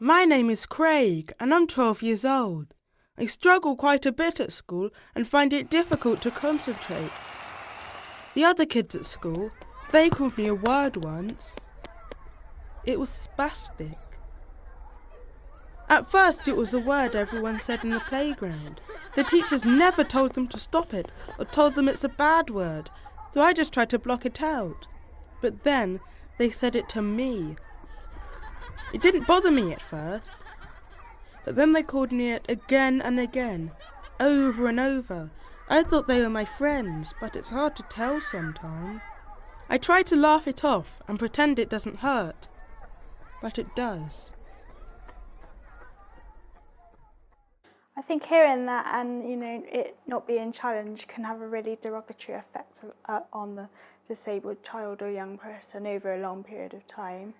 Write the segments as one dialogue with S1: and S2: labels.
S1: My name is Craig and I'm 12 years old. I struggle quite a bit at school and find it difficult to concentrate. The other kids at school, they called me a word once. It was spastic. At first it was a word everyone said in the playground. The teachers never told them to stop it or told them it's a bad word, so I just tried to block it out. But then they said it to me. It didn't bother me at first, but then they called me it again and again, over and over. I thought they were my friends, but it's hard to tell sometimes. I try to laugh it off and pretend it doesn't hurt, but it does.
S2: I think hearing that and it not being challenged can have a really derogatory effect on the disabled child or young person over a long period of time,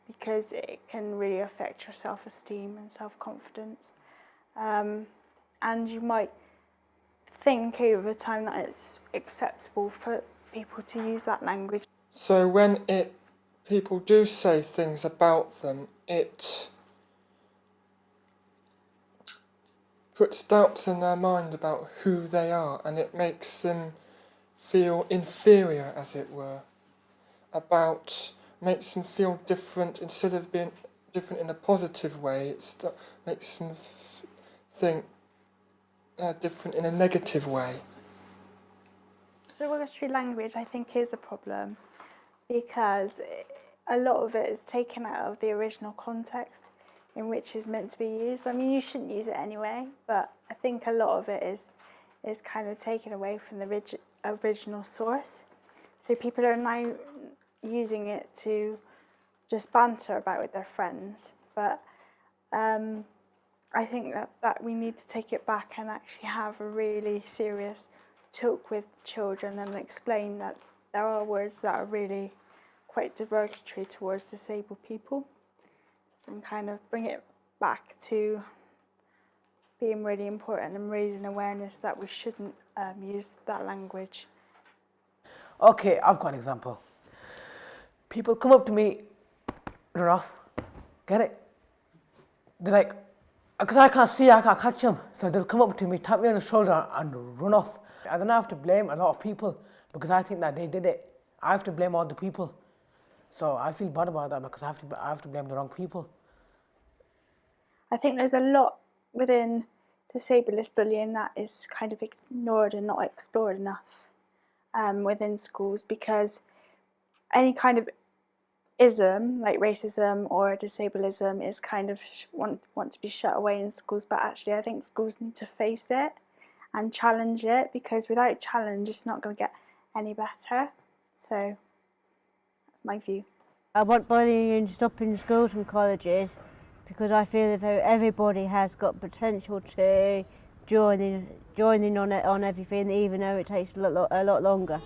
S2: because it can really affect your self-esteem and self-confidence, and you might think over time that it's acceptable for people to use that language.
S3: So when people do say things about them, it puts doubts in their mind about who they are, and it makes them feel inferior, as it were, makes them feel different instead of being different in a positive way. It makes them think different in a negative way.
S2: Derogatory language, I think, is a problem because a lot of it is taken out of the original context in which it's meant to be used. I mean, you shouldn't use it anyway, but I think a lot of it is kind of taken away from the original source. So people are now using it to just banter about with their friends, but I think that we need to take it back and actually have a really serious talk with children and explain that there are words that are really quite derogatory towards disabled people, and kind of bring it back to being really important and raising awareness that we shouldn't use that language.
S4: Okay, I've got an example. People come up to me, run off, get it? They're like, because I can't see, I can't catch them, so they'll come up to me, tap me on the shoulder and run off. I don't have to blame a lot of people because I think that they did it. I have to blame all the people. So I feel bad about that because I have to blame the wrong people.
S2: I think there's a lot within disability bullying that is kind of ignored and not explored enough within schools, because any kind of ism, like racism or disableism, is kind of want to be shut away in schools, but actually I think schools need to face it and challenge it, because without challenge it's not going to get any better. So that's my view.
S5: I want bullying to stop in schools and colleges because I feel as though everybody has got potential to join in on everything, even though it takes a lot longer.